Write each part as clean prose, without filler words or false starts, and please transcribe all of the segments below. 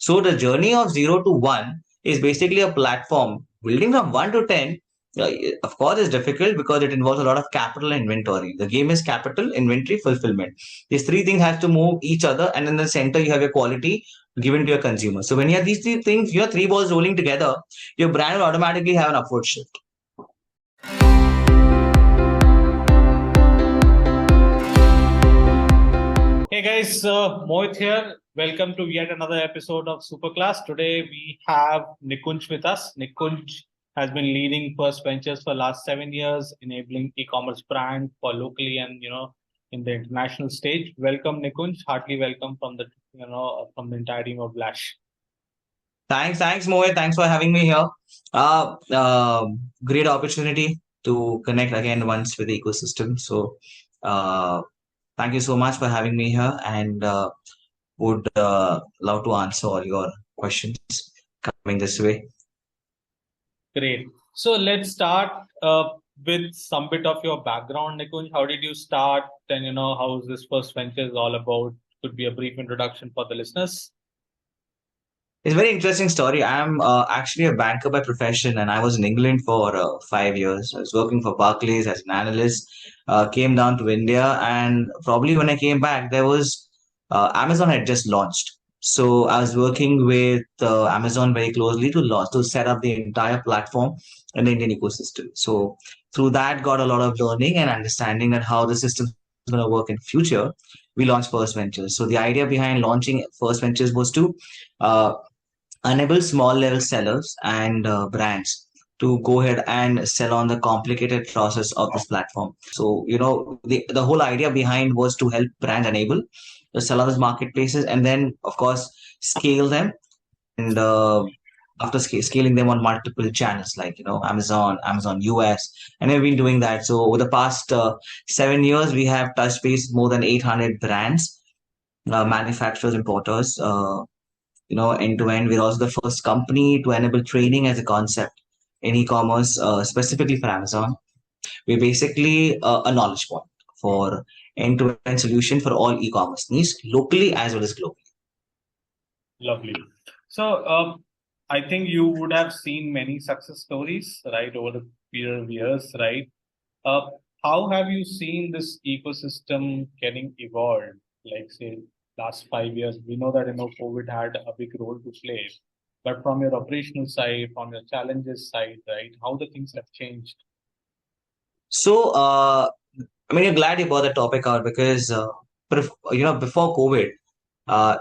So the journey of 0 to 1 is basically a platform. Building from 1 to 10, uh, of course, is difficult because it involves a lot of capital and inventory. The game is capital, inventory, fulfillment. These three things have to move each other, and in the center you have your quality given to your consumer. So when you have these three things, your three balls rolling together, your brand will automatically have an upward shift. Hey guys, Mohit here. Welcome to yet another episode of Superclass. Today we have Nikunj with us. Nikunj has been leading First Ventures for last 7 years, enabling e-commerce brand for locally and in the international stage. Welcome, Nikunj. Heartily welcome from the entire team of Blash. Thanks, Mohit. Thanks for having me here. Great opportunity to connect again once with the ecosystem. So, uh, thank you so much for having me here, and would love to answer all your questions coming this way. Great. So let's start with some bit of your background, Nikunj. How did you start, and how is this First Ventures all about? Could be a brief introduction for the listeners. It's a very interesting story. I'm actually a banker by profession, and I was in England for 5 years. I was working for Barclays as an analyst. Came down to India, and probably when I came back, there was Amazon had just launched. So I was working with Amazon very closely to launch to set up the entire platform in the Indian ecosystem. So through that, got a lot of learning and understanding that how the system is going to work in future. We launched First Ventures. So the idea behind launching First Ventures was to uh, enable small level sellers and brands to go ahead and sell on the complicated process of this platform. So, the whole idea behind was to help brands enable the sell on these marketplaces and then, of course, scale them and after scaling them on multiple channels like, Amazon US, and we've been doing that. So over the past 7 years, we have touched base more than 800 brands, manufacturers, importers, end to end. We're also the first company to enable training as a concept in e-commerce, specifically for Amazon. We're basically a knowledge point for end-to-end solution for all e-commerce needs, locally as well as globally. Lovely. So, I think you would have seen many success stories, right, over the period of years, right? Uh, how have you seen this ecosystem getting evolved? Like, say, last 5 years, we know that COVID had a big role to play, but from your operational side, from your challenges side, right, how the things have changed? So, you're glad you brought the topic out because, before COVID,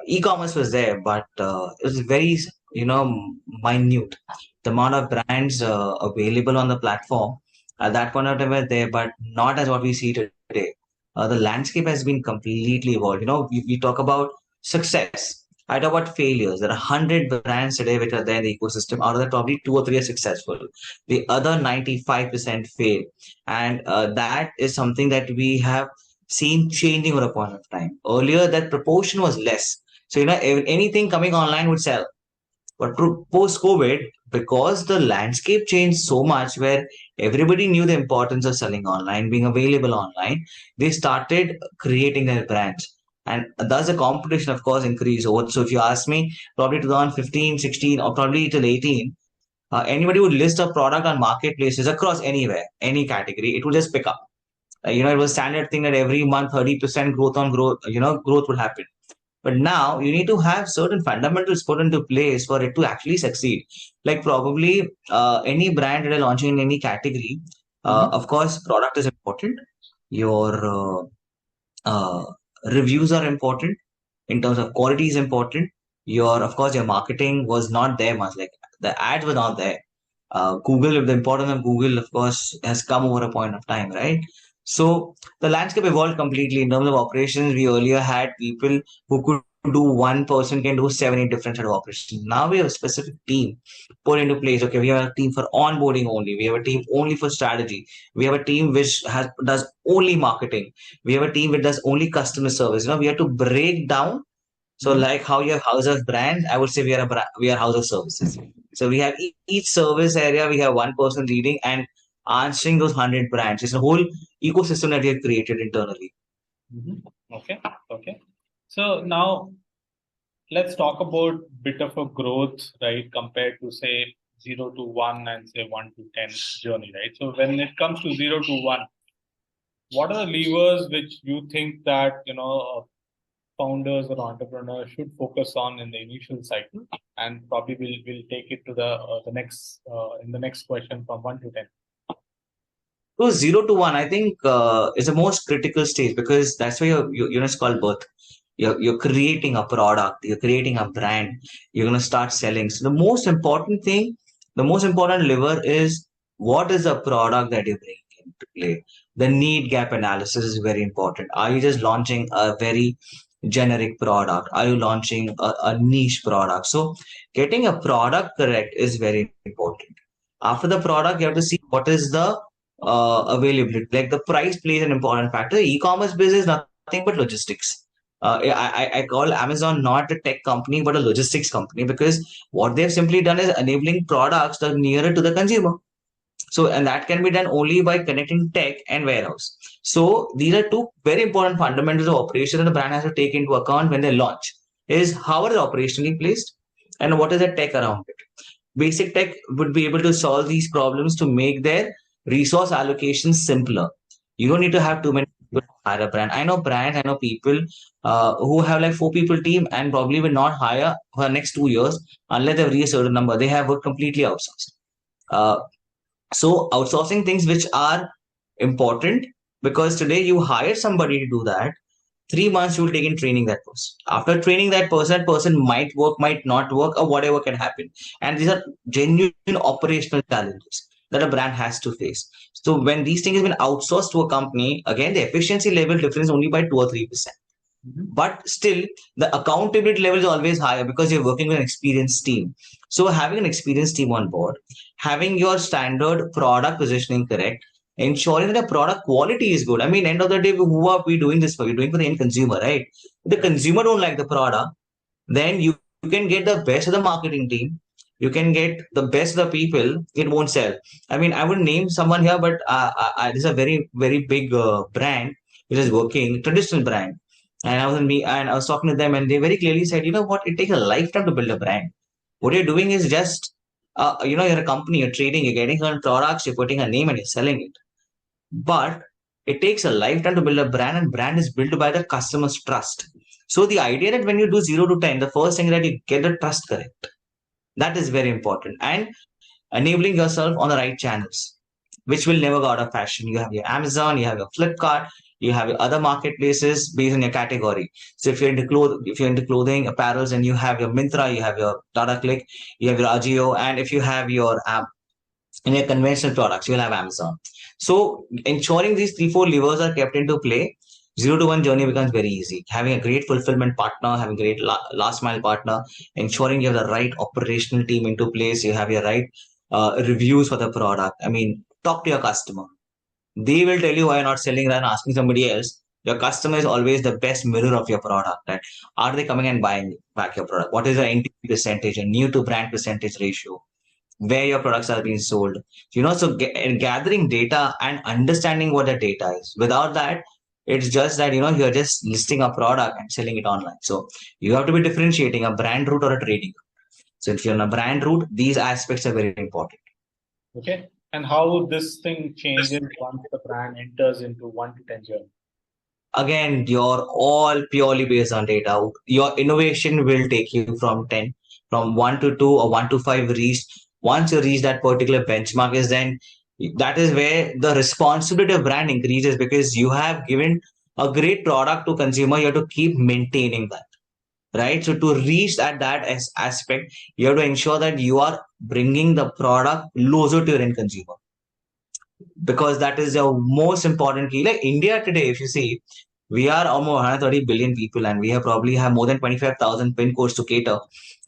e-commerce was there, but it was very, minute. The amount of brands available on the platform at that point of time were there, but not as what we see today. The landscape has been completely evolved. We talk about success. I talk about failures. There are 100 brands today which are there in the ecosystem. Out of that, probably two or three are successful. The other 95% fail. And that is something that we have seen changing over a point of time. Earlier, that proportion was less. So, anything coming online would sell. But post COVID, because the landscape changed so much where everybody knew the importance of selling online, being available online, they started creating their brands. And thus the competition, of course, increased over. So if you ask me, probably 2015, 16, or probably till 18, anybody would list a product on marketplaces across anywhere, any category, it would just pick up. It was standard thing that every month 30% growth on growth, growth would happen. But now you need to have certain fundamentals put into place for it to actually succeed. Like probably any brand that are launching in any category, of course, product is important. Your reviews are important in terms of quality is important. Of course, your marketing was not there much. Like the ads were not there. Google, the importance of Google, of course, has come over a point of time, right? So the landscape evolved completely in terms of operations. We earlier had people who could do one person can do 70 different set of operations. Now we have a specific team put into place. Okay, we have a team for onboarding only. We have a team only for strategy. We have a team which does only marketing. We have a team which does only customer service. We have to break down. So like how you have house of brands, I would say we are house of services. So we have each service area, we have one person leading and answering those 100 brands. It's a whole ecosystem that we have created internally. Okay. So now let's talk about bit of a growth, right, compared to say 0 to 1 and say 1 to 10 journey, right? So when it comes to 0 to 1, what are the levers which you think that founders or entrepreneurs should focus on in the initial cycle? And probably we'll take it to the next in the next question from 1 to 10. So 0 to 1, I think, is the most critical stage because that's where it's called birth. You're creating a product, you're creating a brand, you're going to start selling. So the most important thing, the most important lever is what is the product that you bring into play. The need gap analysis is very important. Are you just launching a very generic product? Are you launching a niche product? So getting a product correct is very important. After the product, you have to see what is the availability. Like the price plays an important factor. E-commerce business is nothing but logistics. I call Amazon not a tech company but a logistics company because what they've simply done is enabling products that are nearer to the consumer. So, and that can be done only by connecting tech and warehouse. So, these are two very important fundamentals of operation that the brand has to take into account when they launch. Is how are they operationally placed and what is the tech around it. Basic tech would be able to solve these problems to make their resource allocation simpler. You don't need to have too many people to hire a brand. I know brands, I know people who have like 4 people team and probably will not hire for the next 2 years unless they've reached a certain number. They have worked completely outsourced. Uh, so outsourcing things which are important because today you hire somebody to do that. 3 months you will take in training that person. After training that person might work, might not work, or whatever can happen. And these are genuine operational challenges that a brand has to face. So when these things have been outsourced to a company, again the efficiency level difference only by 2 or 3%. But still, the accountability level is always higher because you're working with an experienced team. So having an experienced team on board, having your standard product positioning correct, ensuring that the product quality is good. I mean, end of the day, who are we doing this for? We're doing for the end consumer, right? If the consumer don't like the product, then you can get the best of the marketing team. You can get the best of the people. It won't sell. I mean, I would name someone here, but this is a very, very big brand which is working, traditional brand. And I was talking to them, and they very clearly said, you know what, it takes a lifetime to build a brand. What you're doing is just, you're a company, you're trading, you're getting certain products, you're putting a name and you're selling it. But it takes a lifetime to build a brand, and brand is built by the customer's trust. So the idea that when you do 0 to 10, the first thing that you get the trust correct. That is very important. And enabling yourself on the right channels, which will never go out of fashion. You have your Amazon, you have your Flipkart, you have your other marketplaces based on your category. So if you're into clothing, apparels, and you have your Mintra, you have your Tata Click, you have your Agio, and if you have your in your conventional products, you'll have Amazon. So ensuring these 3, 4 levers are kept into play, 0 to 1 journey becomes very easy. Having a great fulfillment partner, having a great last mile partner, ensuring you have the right operational team into place, you have your right reviews for the product. I mean, talk to your customer. They will tell you why you're not selling rather than asking somebody else. Your customer is always the best mirror of your product. Right? Are they coming and buying back your product? What is the NT percentage and new to brand percentage ratio? Where your products are being sold. So gathering data and understanding what the data is. Without that, it's just that, you're just listing a product and selling it online. So you have to be differentiating a brand route or a trading route. So if you're on a brand route, these aspects are very important. Okay. And how this thing changes once the brand enters into 1 to 10 journey? Again, you're all purely based on data. Your innovation will take you from 10, from 1 to 2 or 1 to 5 reached. Once you reach that particular benchmark is then that is where the responsibility of brand increases because you have given a great product to consumer. You have to keep maintaining that, right? So to reach that aspect, you have to ensure that you are bringing the product closer to your end consumer because that is the most important key. Like India today, if you see, we are almost 130 billion people and we have probably have more than 25,000 pin codes to cater.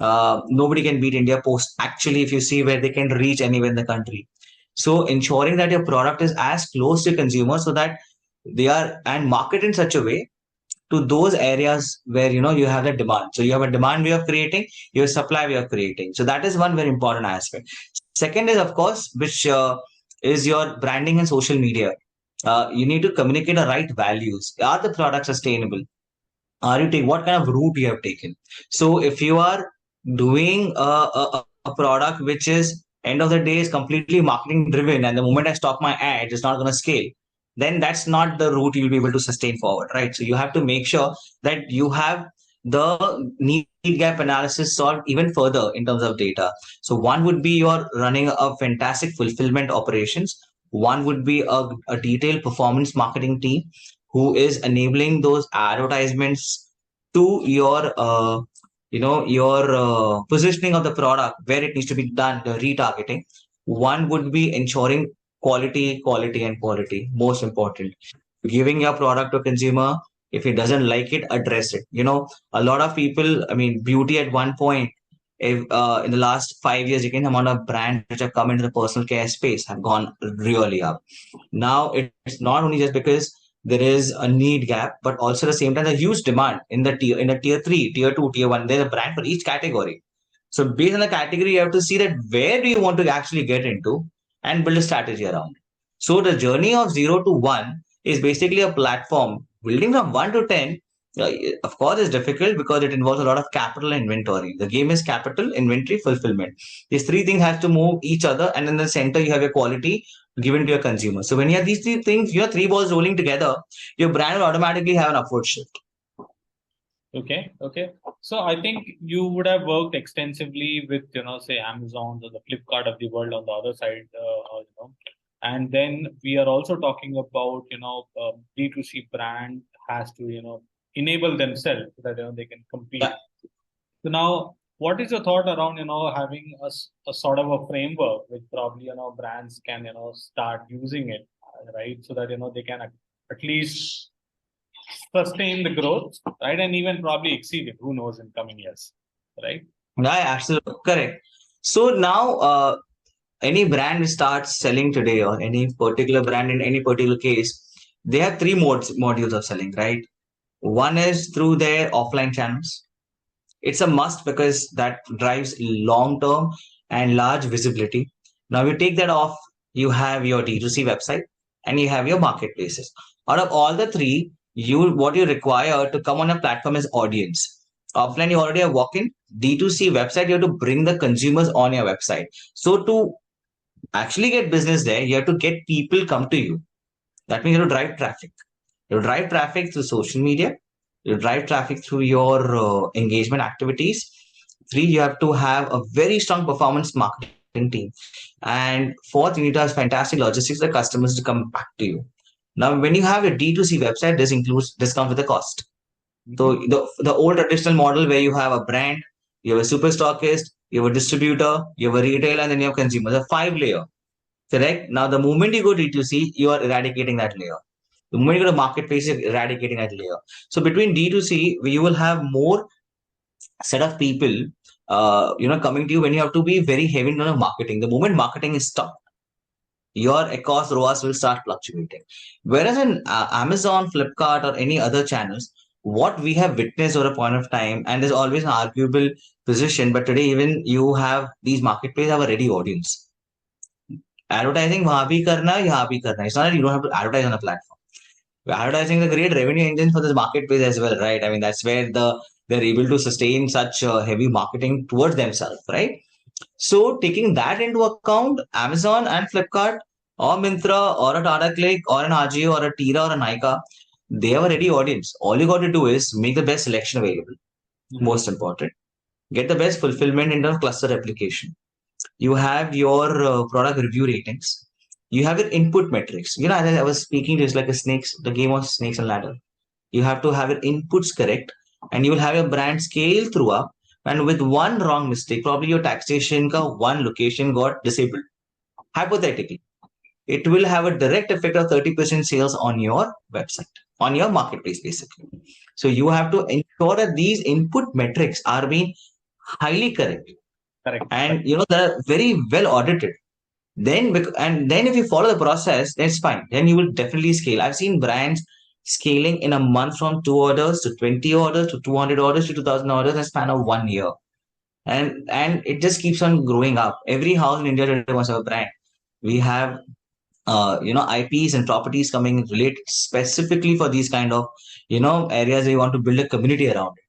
Nobody can beat India Post actually if you see where they can reach anywhere in the country. So ensuring that your product is as close to consumers so that they are and market in such a way to those areas where you have the demand. So you have a demand way of creating, you have supply way of creating. So that is one very important aspect. Second is of course, which is your branding and social media. You need to communicate the right values. Are the products sustainable? are you taking, what kind of route you have taken. So if you are doing a product which is end of the day is completely marketing driven, and the moment I stop my ad it's not going to scale, then that's not the route you'll be able to sustain forward, right? So you have to make sure that you have the need gap analysis solved even further in terms of data. So one would be you're running a fantastic fulfillment operations. One would be a detailed performance marketing team who is enabling those advertisements to your your positioning of the product where it needs to be done, the retargeting. One would be ensuring quality, quality, and quality, most important. Giving your product to a consumer, if he doesn't like it, address it. A lot of people, I mean, beauty at one point, if in the last 5 years, you can amount of brands which have come into the personal care space have gone really up. Now it's not only just because there is a need gap, but also at the same time, a huge demand in the tier three, tier two, tier one. There's a brand for each category. So based on the category, you have to see that where do you want to actually get into and build a strategy around it. So the journey of 0 to 1 is basically a platform building from 1 to 10. uh, of course, is difficult because it involves a lot of capital and inventory. The game is capital, inventory, fulfillment. These three things have to move each other, and in the center you have your quality given to your consumer. So when you have these three things, your three balls rolling together, your brand will automatically have an upward shift. Okay, okay. So I think you would have worked extensively with, say Amazon or the Flipkart of the world on the other side, and then we are also talking about, B2C brand has to, enable themselves so that, they can compete. Yeah. So now, what is your thought around, having a sort of a framework which probably, brands can, start using it, right? So that, they can at least sustain the growth, right? And even probably exceed it. Who knows in coming years, right? Yeah, absolutely correct. So now, any brand which starts selling today, or any particular brand in any particular case, they have three modules of selling, right? One is through their offline channels. It's a must because that drives long term and large visibility. Now, you take that off, you have your D2C website and you have your marketplaces. Out of all the three, what you require to come on a platform is audience. Offline, you already have walk-in. D2C website, you have to bring the consumers on your website. So to actually get business there, you have to get people come to you. That means you have to drive traffic. You drive traffic through social media. You drive traffic through your engagement activities. Three, you have to have a very strong performance marketing team. And fourth, you need to have fantastic logistics for the customers to come back to you. Now, when you have a D2C website, this includes discount with the cost. So the old traditional model where you have a brand, you have a super stockist, you have a distributor, you have a retailer, and then you have consumers. A five-layer. Correct. Now, the moment you go D2C, you are eradicating that layer. The moment you go to marketplace, you're eradicating that layer. So between D2C, you will have more set of people, coming to you when you have to be very heavy on marketing. The moment marketing is stopped, your cost ROAS will start fluctuating. Whereas in Amazon, Flipkart, or any other channels, what we have witnessed over a point of time, and there's always an arguable position, but today even you have these marketplaces have a ready audience. Advertising वहां भी करना है यहाँ भी करना है. It's not that you don't have to advertise on a platform. Advertising is a great revenue engine for this marketplace as well, right? I mean, that's where they're able to sustain such heavy marketing towards themselves, right? So taking that into account, Amazon and Flipkart or Myntra or a Tata Click or an Ajio or a Tira or a Nykaa, they have a ready audience. All you got to do is make the best selection available. Most important, get the best fulfillment in terms of cluster replication. You have your product review ratings. You have your input metrics. As I was speaking, it's like the game of snakes and ladder. You have to have your inputs correct, and you will have your brand scale through up. And with one wrong mistake, probably your taxation ka one location got disabled. Hypothetically, it will have a direct effect of 30% sales on your website, on your marketplace, basically. So you have to ensure that these input metrics are being highly correct. Correct. And they're very well audited. Then if you follow the process, that's fine. Then you will definitely scale. I've seen brands scaling in a month from 2 orders to 20 orders to 200 orders to 2000 orders in a span of 1 year. And it just keeps on growing up. Every house in India today wants to have a brand. We have IPs and properties coming related specifically for these kind of, areas where you want to build a community around it.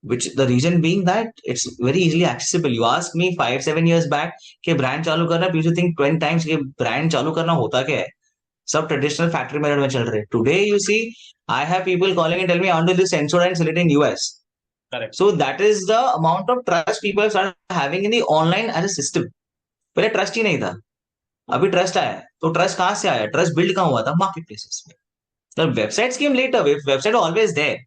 Which the reason being that it's very easily accessible. You ask me 5-7 years back कि brand चालू करना, you used to think 20 times कि brand चालू करना होता क्या है. सब ट्रेडिशनल फैक्ट्री मेथड में चल रहे. Today you see I have people calling and tell me I want to live sensor and sell it in US. Correct. So that is the amount of trust people start having in the online as a system. पहले trust ही नहीं था, अभी trust आया है. तो trust कहाँ से आया? ट्रस्ट बिल्ड कहाँ हुआ था? मार्केट प्लेसेस में. The websites came later. Website always there.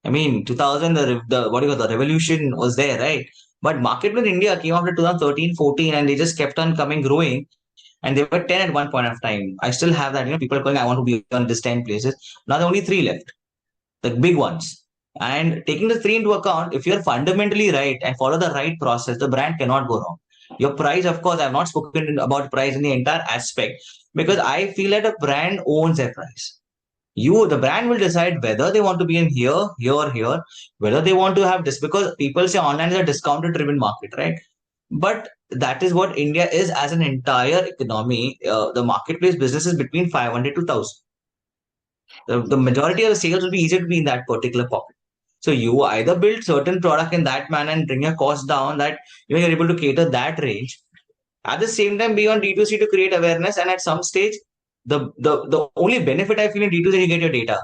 I mean, 2000, the what do you call, the revolution was there, right? But market in India came after 2013, 14, and they just kept on coming, growing. And they were 10 at one point of time. I still have that, people are calling, I want to be on this 10 places. Now there are only three left, the big ones. And taking the three into account, if you're fundamentally right and follow the right process, the brand cannot go wrong. Your price, of course, I've not spoken about price in the entire aspect because I feel that a brand owns their price. The brand will decide whether they want to be in here, here, or here, whether they want to have this, because people say online is a discounted driven market, right? But that is what India is as an entire economy. The marketplace business is between 500 to 1,000. The majority of the sales will be easier to be in that particular pocket. So you either build certain product in that manner and bring your cost down, that you're able to cater that range. At the same time, be on D2C to create awareness, and at some stage, the only benefit I feel in D2C is you get your data.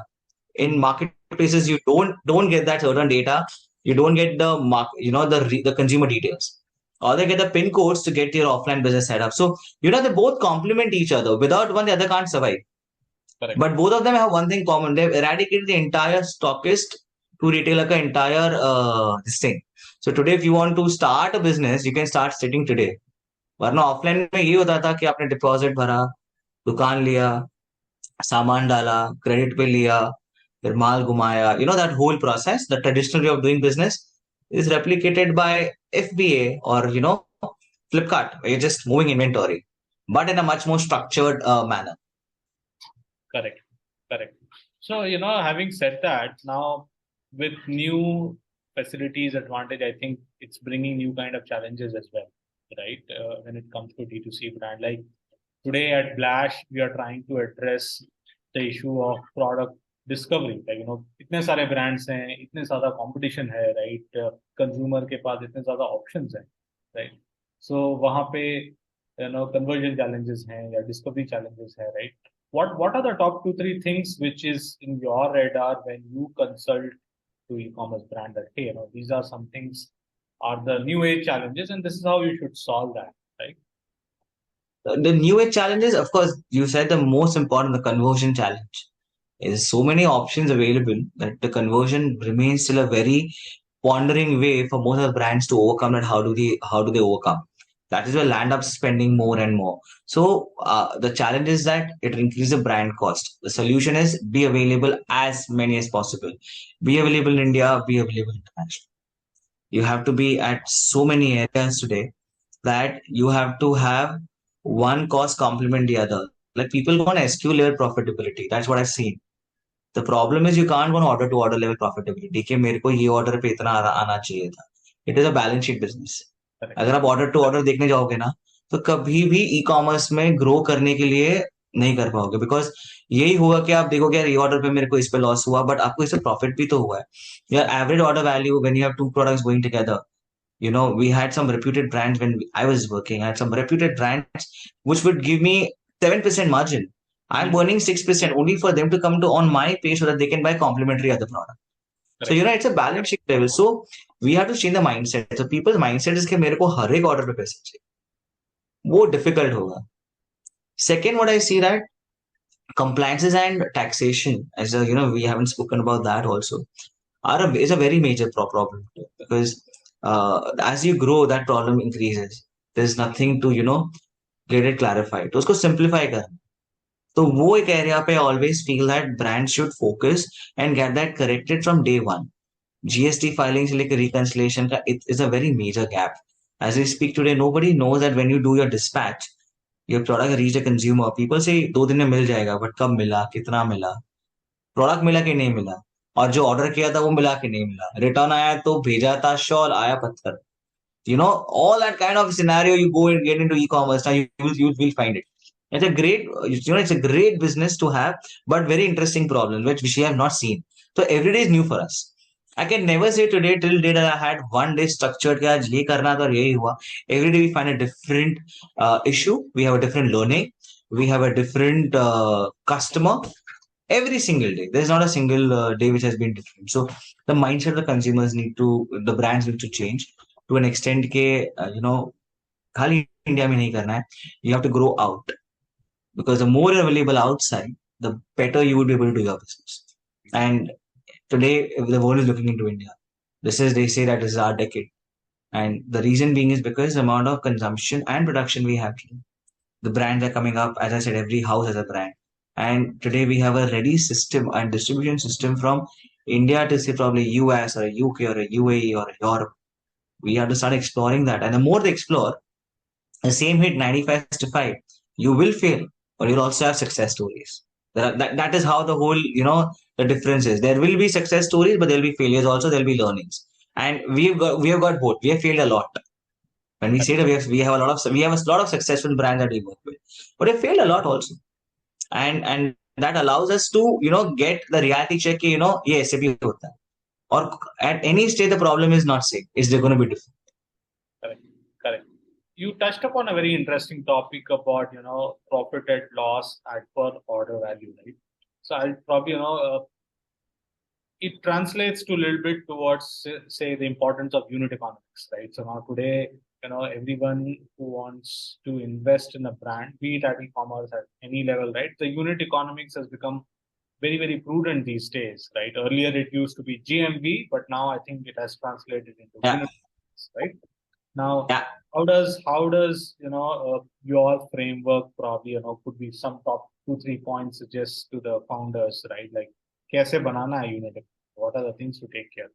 In marketplaces, you don't get that certain data. You don't get the consumer details, or they get the pin codes to get your offline business set up. So they both complement each other. Without one, the other can't survive. Correct. But both of them have one thing common: they've eradicated the entire stockist to retailer का entire this thing. So today, if you want to start a business, you can start sitting today. वरना offline में ये होता था कि आपने deposit भरा, दुकान लिया, सामान डाला, क्रेडिट पे लिया, फिर माल घुमाया. That whole process, the traditional way of doing business, is replicated by FBA or Flipkart, where you're just moving inventory, but in a much more structured manner. Correct. Correct. So, having said that, now with new facilities advantage, I think it's bringing new kind of challenges as well, right? When it comes to D2C brand, like today at Blash, we are trying to address the issue of product discovery. Like, इतने सारे brands हैं, इतने ज़्यादा competition है, right? Consumer के पास इतने ज़्यादा options हैं, right? So वहाँ पे conversion challenges हैं या discovery challenges हैं, right? What are the top 2-3 things which is in your radar when you consult to e-commerce brand that, hey, these are some things are the new age challenges and this is how you should solve that, right? The new age challenges, of course, you said the most important, the conversion challenge. There's so many options available that the conversion remains still a very pondering way for most of the brands to overcome. That how do they overcome? That is where land up spending more and more. So the challenge is that it increases the brand cost. The solution is be available as many as possible. Be available in India, be available internationally. You have to be at so many areas today that you have to have one cost complement the other. Like people go on SQ level profitability. That's what I've seen. The problem is you can't go on order to order level profitability कि मेरे को ये order पे इतना आना चाहिए था. It is a balance sheet business. अगर आप order to order देखने जाओगे ना, तो कभी भी e-commerce में grow करने के लिए नहीं कर पाओगे, because यही होगा कि आप देखोगे यार ये order पे मेरे को इस पे loss हुआ, but आपको इससे profit भी तो हुआ है. Your average order value when you have two products going together, we had some reputed brands when I was working. I had some reputed brands which would give me 7% margin. I'm earning 6% only for them to come to on my page so that they can buy complimentary other product. So it's a balance sheet level. So we have to change the mindset. So people's mindset is कि मेरे को हर एक order पे पैसे चाहिए. वो difficult होगा. Second, what I see that compliances and taxation, as we haven't spoken about that also, is a very major problem too, because as you grow, that problem increases. There's nothing to get it clarified. तो उसको simplify करना. तो वो एक area पे always feel that brands should focus and get that corrected from day one. GST filing से लेकर reconciliation का it is a very major gap. As we speak today, nobody knows that when you do your dispatch, your product reach a consumer. People say 2 दिन में मिल जाएगा, but कब मिला, कितना मिला, प्रोडक्ट मिला कि नहीं मिला, और जो ऑर्डर किया था वो मिला कि नहीं मिला, रिटर्न आया तो भेजा था शॉल, आया पत्थर. All that kind of scenario you go and get into e-commerce now, you will find it. It's a great, it's a great business to have, but very interesting problem which we have not seen. So every day is new for us. I can never say today till date that I had one day structured कि आज ये करना था और यही हुआ. Every day we find a different issue. We have a different learning. We have a different customer every single day. There's not a single day which has been different. So the mindset of the consumers the brands need to change to an extent के खाली India में नहीं करना है. You have to grow out because the more you're available outside, the better you would be able to do your business. And today, if the world is looking into India, they say that this is our decade. And the reason being is because the amount of consumption and production we have today. The brands are coming up, as I said, every house has a brand. And today we have a ready system and distribution system from India to say probably US or a UK or a UAE or a Europe. We have to start exploring that. And the more they explore, the same hit 95/5, you will fail, but you'll also have success stories. That is how the whole, the difference is. There will be success stories, but there'll be failures also, there'll be learnings. And we have got both. We have failed a lot. When we say that we have a lot of successful brands that we work with, but we failed a lot also. And that allows us to, get the reality check, yes, bhi hota hai. Or at any stage, the problem is not same. It's going to be different. Correct. Correct. You touched upon a very interesting topic about, profit at loss at per order value, right? So I'll probably, it translates to a little bit towards, say, the importance of unit economics, right? So now today, everyone who wants to invest in a brand, be it at e-commerce at any level, right? The unit economics has become very, very prudent these days, right? Earlier it used to be GMV, but now I think it has translated into Yeah. unit economics, right? Now, Yeah. how does your framework probably could be some top 2 3 points suggest to the founders, right? Like कैसे बनाना है unit? What are the things to take care?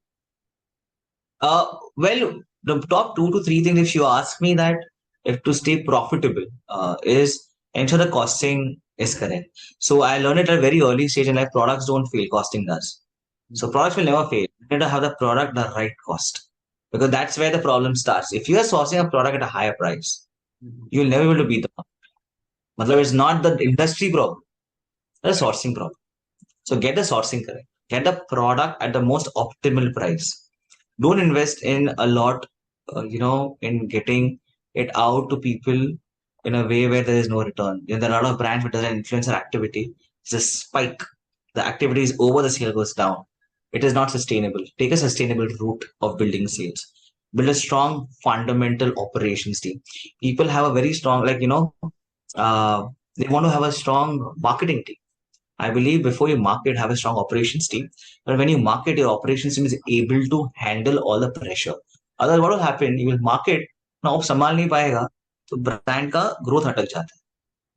Well, the top 2 to 3 things, if you ask me that, if to stay profitable, is ensure the costing is correct. So I learned it at a very early stage in life. Products don't fail, costing does. So products will never fail. You need to have the product the right cost because that's where the problem starts. If you are sourcing a product at a higher price, you'll never be able to beat the market. Matlab, it's not the industry problem, it's a sourcing problem. So get the sourcing correct. Get the product at the most optimal price. Don't invest in a lot, in getting it out to people in a way where there is no return. There are a lot of brands which does an influencer activity. It's a spike. The activity is over, the sale goes down. It is not sustainable. Take a sustainable route of building sales. Build a strong fundamental operations team. People have a very strong, they want to have a strong marketing team. I believe before you market, have a strong operations team. But when you market, your operations team is able to handle all the pressure. Otherwise, what will happen? You will market, now अब संभाल नहीं पाएगा, तो brand का growth अटक जाता है.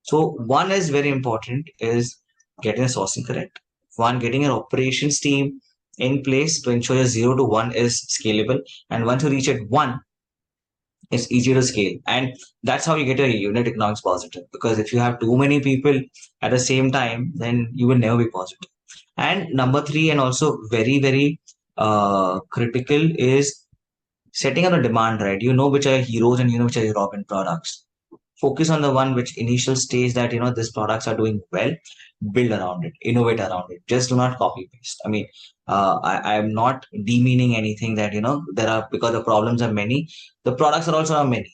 So one is very important is getting the sourcing correct. One, getting an operations team in place to ensure your 0 to 1 is scalable. And once you reach at 1, it's easier to scale. And that's how you get a unit economics positive. Because if you have too many people at the same time, then you will never be positive. And number 3, and also very, very critical, is setting up a demand, right? You know which are heroes and you know which are your Robin products. Focus on the one which initial stage that, these products are doing well, build around it, innovate around it. Just do not copy paste. I mean, I am not demeaning anything that, there are, because the problems are many, the products are also many.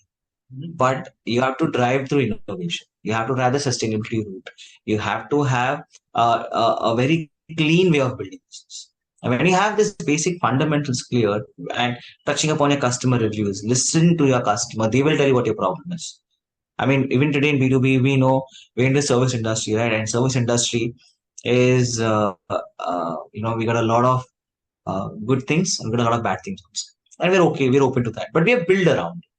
But you have to drive through innovation. You have to drive the sustainability route. You have to have a very clean way of building business. And when you have this basic fundamentals clear and touching upon your customer reviews, listen to your customer. They will tell you what your problem is. I mean, even today in B2B, we know we're in the service industry, right? And service industry is, we got a lot of good things and we got a lot of bad things also. And we're okay, we're open to that. But we have built around it.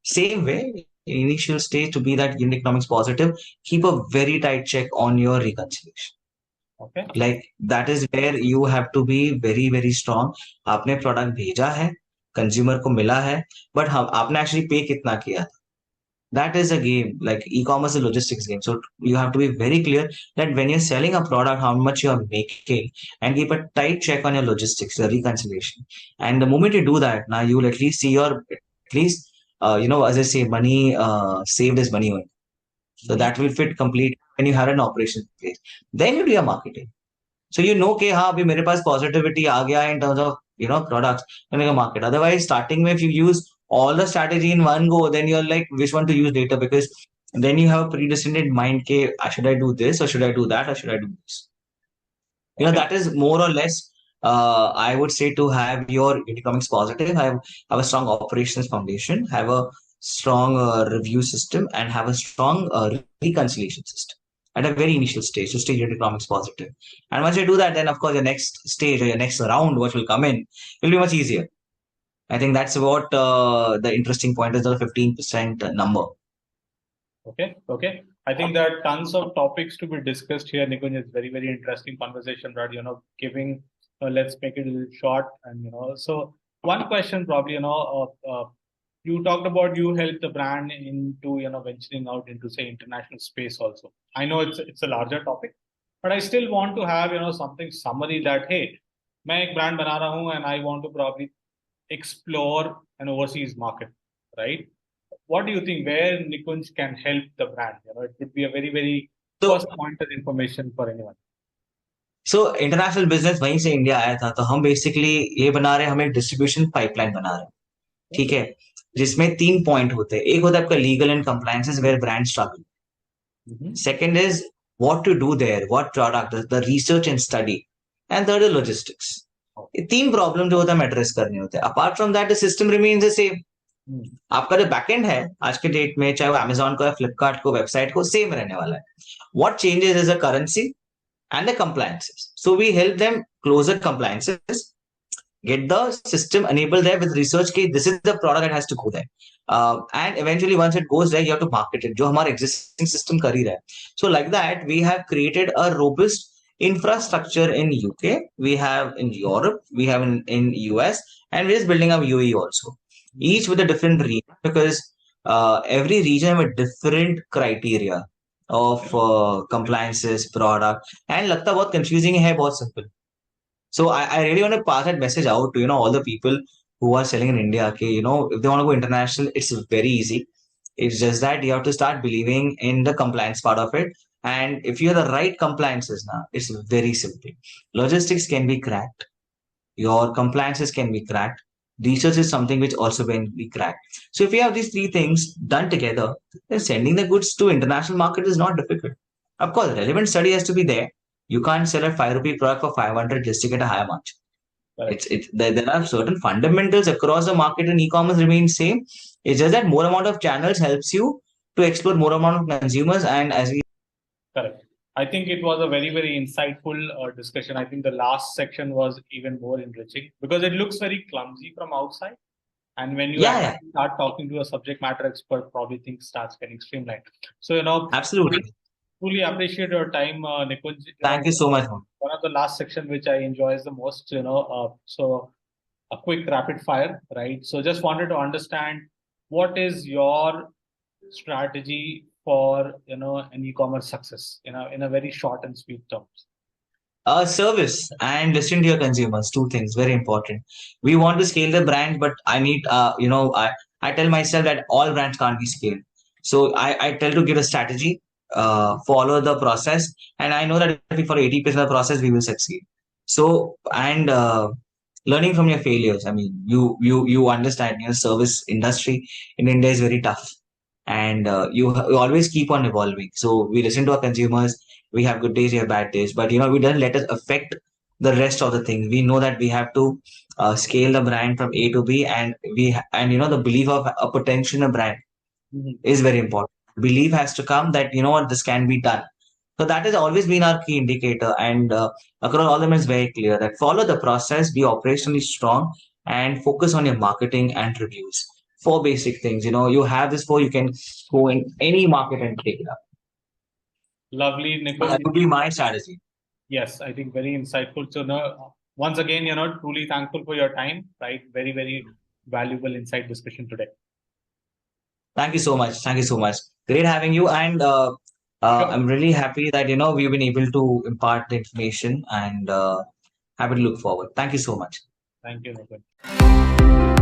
Same way, initial stage to be that unit economics positive, keep a very tight check on your reconciliation. Okay. Like that is where you have to be very, very strong. आपने product भेजा है, consumer को मिला है, but आपने actually pay कितना किया? That is a game. Like e-commerce is a logistics game. So you have to be very clear that when you're selling a product, how much you are making, and keep a tight check on your logistics, your reconciliation. And the moment you do that, now you will at least see your, at least, as I say, money saved is money earned. So that will fit complete when you have an operation in place. Then you do your marketing. So you know कि हाँ अभी मेरे पास positivity आ गया in terms of products in the market. Otherwise, starting with if you use all the strategy in one go, then you're like which one to use later, because then you have a predestined mind ke should I do this or should I do that or should I do this? Okay. That is more or less, I would say, to have your economics positive, have a strong operations foundation, have a strong review system, and have a strong reconciliation system at a very initial stage to stay your economics positive. And once you do that, then of course your next stage or your next round, what will come in, will be much easier. I think that's what the interesting point is, the 15% number. Okay. Okay. I think there are tons of topics to be discussed here, Nikunj. It's very, very interesting conversation, right? Giving, let's make it a little short. And, so one question probably, you talked about you helped the brand into, venturing out into, say, international space also. I know it's a larger topic, but I still want to have, something summary that, hey, मैं एक brand बना रहा हूँ and I want to probably explore an overseas market, right? What do you think where Nikunj can help the brand? It would be a very, very So first pointer information for anyone. So international business वहीं से India आया था, तो हम basically ये बना रहे हैं, हम एक डिस्ट्रीब्यूशन पाइपलाइन बना रहे हैं, ठीक है, जिसमें 3 पॉइंट होते हैं. एक होता है आपका legal and compliances where brand struggle. Second is what to do there, what product, the research and study. And third is logistics. ये 3 प्रॉब्लम जो होता है हम एड्रेस करने होते हैं. Apart from that the system remains the same. आपका जो बैकएंड है आज के डेट में, चाहे वो अमेजोन को या फ्लिपकार्ट को, वेबसाइट को, सेम रहने वाला है. What changes is the currency and the compliances. So we help them closer compliances, get the system enabled there with research case. This is the product that has to go there. And eventually once it goes there, you have to market it. जो हमारा existing system कर ही रहा है. So like that, we have created a robust infrastructure in UK. We have in Europe, we have in US, and we're just building up UAE also. Each with a different region, because every region have a different criteria of compliances, product, and लगता बहुत confusing है, बहुत simple. So I really want to pass that message out to all the people who are selling in India. Okay, if they want to go international, it's very easy. It's just that you have to start believing in the compliance part of it. And if you have the right compliances now, it's very simple. Logistics can be cracked. Your compliances can be cracked. Research is something which also can be cracked. So if you have these 3 things done together, then sending the goods to international market is not difficult. Of course, relevant study has to be there. You can't sell a 5 rupee product for 500 just to get a higher margin. Correct. There are certain fundamentals across the market, and e-commerce remains same. It's just that more amount of channels helps you to explore more amount of consumers. And as we Correct. I think it was a very, very insightful discussion. I think the last section was even more enriching because it looks very clumsy from outside. And when you yeah, start talking to a subject matter expert, probably things starts getting streamlined. So, absolutely. truly appreciate your time, Nikunj. Thank you so much. One of the last section which I enjoy is the most, so a quick rapid fire, right? So just wanted to understand what is your strategy for, an e-commerce success, in a very short and sweet terms. Service and listen to your consumers. 2 things very important. We want to scale the brand, but I need, I tell myself that all brands can't be scaled. So I tell to give a strategy, follow the process, and I know that if for 80% of the process we will succeed. So and learning from your failures. I mean, you understand service industry in India is very tough, and you always keep on evolving. So we listen to our consumers. We have good days, we have bad days, but we don't let it affect the rest of the things. We know that we have to scale the brand from A to B, and the belief of a potential in a brand is very important. Belief has to come that what, this can be done. So that has always been our key indicator, and across all of them is very clear that follow the process, be operationally strong, and focus on your marketing and reviews. 4 basic things. You have this 4, you can go in any market and take it up. Lovely, Nikunj. That would be my strategy. Yes, I think very insightful. So, once again, truly thankful for your time, right? Very, very valuable insight discussion today. Thank you so much. Thank you so much. Great having you. And I'm really happy that, we've been able to impart the information, and happy to look forward. Thank you so much. Thank you, Nikunj.